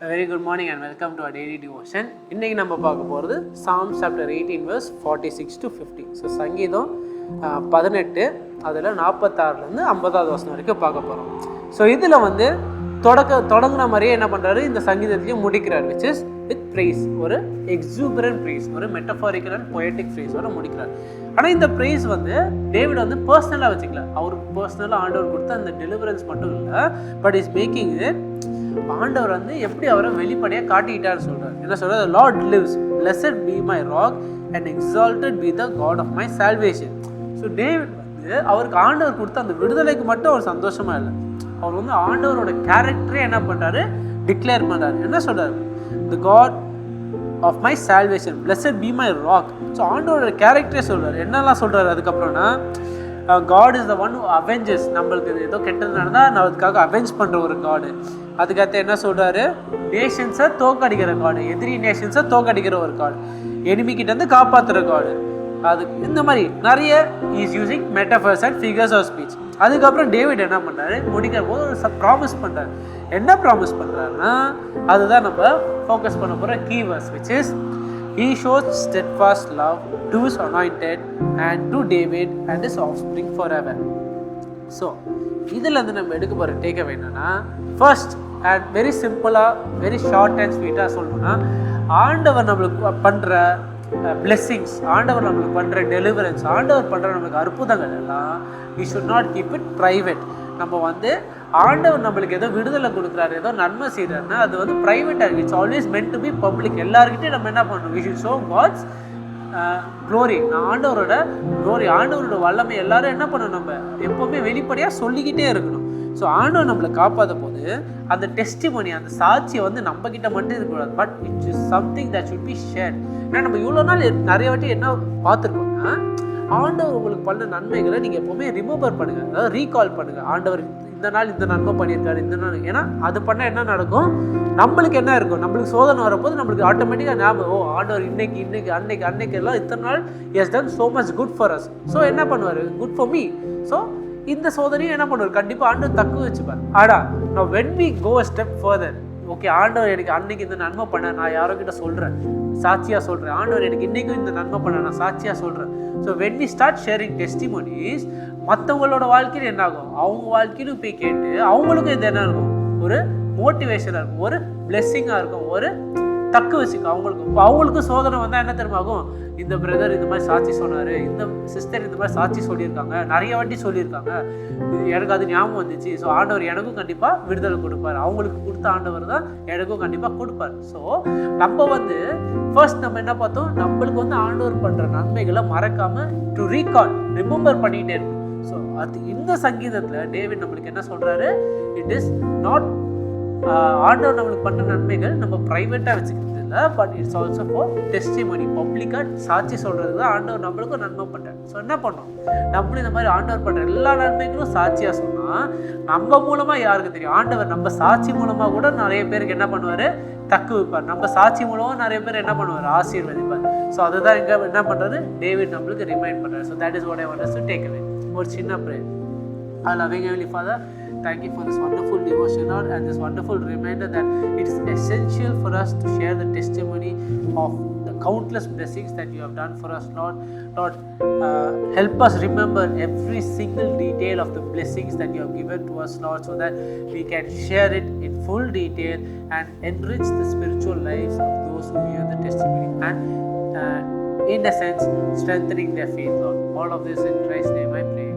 Very good morning and welcome to our daily devotion. இன்னைக்கு நம்ம பார்க்க போகிறது Psalms chapter 18 verse 46 to 50. So சங்கீதம் 18 அதில் 46லேருந்து 50வது வசனம் வரைக்கும் பார்க்க போகிறோம். ஸோ இதில் தொடங்கின மாதிரியே என்ன பண்ணுறாரு, இந்த சங்கீதத்தையும் முடிக்கிறார், which is with praise. ஒரு எக்ஸூபரண்ட் ப்ரைஸ், ஒரு மெட்டஃபாரிக்கல் அண்ட் பொயட்டிக் ப்ரைஸோட முடிக்கிறார். ஆனால் இந்த ப்ரைஸ் டேவிட் பர்சனலாக வச்சுக்கல, அவருக்கு பர்சனலாக ஆண்டவர் கொடுத்த அந்த டெலிவரன்ஸ் மட்டும் இல்லை, பட் இஸ் மேக்கிங் இட் ஆண்டவர் எப்படி அவரை வெளிப்படையாக காட்டிக்கிட்டான்னு சொல்கிறார். என்ன சொல்கிறார்? The Lord lives, blessed be my rock and exalted be the God of my salvation. So David அவருக்கு ஆண்டவர் கொடுத்த அந்த விடுதலைக்கு மட்டும் அவர் சந்தோஷமாக இல்லை, அவர் ஆண்டவரோட கேரக்டரே என்ன பண்ணுறாரு, டிக்ளேர் பண்ணுறாரு. என்ன சொல்கிறார்? The God of my salvation, blessed be my rock. So ஆண்டவரோட கேரக்டரே சொல்கிறார். என்னெல்லாம் சொல்கிறார் அதுக்கப்புறம்னா, God is the one who avenges. நம்மளுக்கு ஏதோ கெட்டது நடந்தால் நான் அதுக்காக அவெஞ்ச் பண்ணுற ஒரு காடு. அதுக்கடுத்து என்ன சொல்கிறாரு? நேஷன்ஸை தோக்கடிக்கிற காடு, எதிரி நேஷன்ஸை தோக்கடிக்கிற ஒரு காடு, எனிமிக்கிட்டேருந்து காப்பாற்றுற காடு. அது இந்த மாதிரி நிறைய is using metaphors and figures of speech. அதுக்கப்புறம் டேவிட் என்ன பண்ணுறாரு, முடிக்கிற போது ஒரு ப்ராமிஸ் பண்ணுறாரு. என்ன ப்ராமிஸ் பண்ணுறாருன்னா, அதுதான் நம்ம ஃபோக்கஸ் பண்ண போகிற keywords, which is He shows steadfast love to his anointed and to David and his offspring forever. So இதில் நம்ம எடுக்க போகிற டேக்அவே என்னன்னா, ஃபர்ஸ்ட் அண்ட் வெரி சிம்பிளாக, வெரி ஷார்ட் அண்ட் ஸ்வீட்டாக சொல்லணும்னா, ஆண்டவர் நம்மளுக்கு பண்ணுற பிளெஸ்ஸிங்ஸ், ஆண்டவர் நம்மளுக்கு பண்ணுற டெலிவரன்ஸ், ஆண்டவர் பண்ணுற நம்மளுக்கு அற்புதங்கள் எல்லாம் we should not keep it private. நம்ம ஆண்டவர் நம்மளுக்கு ஏதோ விடுதலை கொடுக்குறாரு, ஏதோ நன்மை செய்கிறாருன்னா அது ப்ரைவேட்டாக இருக்குது. It's always meant to be public. எல்லாருக்கிட்டையும் நம்ம என்ன பண்ணணும்? we should show God's glory. ஆண்டவரோட க்ளோரி, ஆண்டவரோட வல்லமை எல்லாரும் என்ன பண்ணணும், நம்ம எப்போவுமே வெளிப்படையாக சொல்லிக்கிட்டே இருக்கணும். ஸோ ஆண்டவர் நம்மளை காப்பாற்ற போது அந்த டெஸ்டிமோனி, அந்த சாட்சியை நம்மக்கிட்ட மட்டும் இருக்கக்கூடாது, but it is something that should be shared. ஏன்னா நம்ம இவ்வளோ நாள் நிறைய வாட்டி என்ன பார்த்துருக்கோம்னா, ஆண்டவர் உங்களுக்கு பண்ண நன்மைகளை நீங்கள் எப்போவுமே ரிமெம்பர் பண்ணுங்கள், அதாவது ரீகால் பண்ணுங்கள். ஆண்டவர் இந்த நாள் இந்த நன்மை பண்ணியிருக்காரு, இந்த நாள். ஏன்னா அது பண்ணால் என்ன நடக்கும், நம்மளுக்கு என்ன இருக்கும், நம்மளுக்கு சோதனை வரப்போது நம்மளுக்கு ஆட்டோமேட்டிக்காக ஞாபகம், ஓ ஆண்டவர் இன்னைக்கு அன்னைக்கு எல்லாம் இத்தனை நாள் has done so much good for us. So என்ன பண்ணுவார், குட் ஃபார் மீ. ஸோ இந்த சோதனையும் என்ன பண்ணுவார், கண்டிப்பாக ஆண்டவர் தக்க வச்சுப்பார். நான் when we go a step further, okay ஆண்டவர் எனக்கு அன்னைக்கு இந்த நன்மை பண்ண, நான் யாரோ கிட்ட சொல்கிறேன், சாட்சியாக சொல்கிறேன், ஆண்டவர் எனக்கு இன்றைக்கும் இந்த நன்மை பண்ண நான் சாட்சியாக சொல்கிறேன். So when we start sharing testimonies, மற்றவங்களோட வாழ்க்கையில் என்ன ஆகும், அவங்க வாழ்க்கையிலும் போய் கேட்டு அவங்களுக்கும் இது என்ன இருக்கும், ஒரு மோட்டிவேஷனாக இருக்கும், ஒரு பிளெஸ்ஸிங்காக இருக்கும், ஒரு தக்க வச்சுக்கும் அவங்களுக்கும். இப்போ அவங்களுக்கும் சோதனை வந்தால் என்ன தெரியுமாகும், இந்த பிரதர் இந்த மாதிரி சாட்சி சொன்னார், இந்த சிஸ்டர் இந்த மாதிரி சாட்சி சொல்லியிருக்காங்க, நிறைய வாட்டி சொல்லியிருக்காங்க, எனக்கு அது ஞாபகம் வந்துச்சு. ஸோ ஆண்டவர் எனக்கும் கண்டிப்பாக விடுதலை கொடுப்பார், அவங்களுக்கு கொடுத்த ஆண்டவர் தான் எனக்கும் கண்டிப்பாக கொடுப்பார். ஸோ நம்ம ஃபர்ஸ்ட் நம்ம என்ன பார்த்தோம், நம்மளுக்கு ஆண்டவர் பண்ணுற நன்மைகளை மறக்காமல் டு ரீகால், ரிமெம்பர் பண்ணிகிட்டே இருக்கும். ஸோ அது இந்த சங்கீதத்தில் டேவிட் நம்மளுக்கு என்ன சொல்கிறாரு, இட் இஸ் நாட் ஆண்டவர் நம்மளுக்கு பண்ண நன்மைகள் நம்ம ப்ரைவேட்டாக வச்சுக்கிறது இல்லை, but it's also for testimony, பப்ளிக்காக சாட்சி சொல்கிறது தான் ஆண்டவர் நம்மளுக்கும் நன்மை பண்ணுறாரு. ஸோ என்ன பண்ணோம், நம்மளும் இந்த மாதிரி ஆண்டவர் பண்ணுற எல்லா நன்மைகளும் சாட்சியாக சொன்னால் நம்ம மூலமாக யாருக்கு தெரியும், ஆண்டவர் நம்ம சாட்சி மூலமாக கூட நிறைய பேருக்கு என்ன பண்ணுவார், தக்கு வைப்பார். நம்ம சாட்சி மூலமாக நிறைய பேர் என்ன பண்ணுவார், ஆசீர்வதிப்பார். ஸோ அதுதான் இங்கே என்ன பண்ணுறாரு, டேவிட் நம்மளுக்கு ரிமைண்ட் பண்ணுறாரு. So that is what I want us to take away. ஒரு சின்ன prayer. Our loving Heavenly Father, thank you for this wonderful devotion, Lord, and this wonderful reminder that it is essential for us to share the testimony of the countless blessings that you have done for us, Lord. Lord, help us remember every single detail of the blessings that you have given to us, Lord, so that we can share it in full detail and enrich the spiritual lives of those who hear the testimony, and in a sense strengthening their faith, Lord. All of this in Christ's name I pray.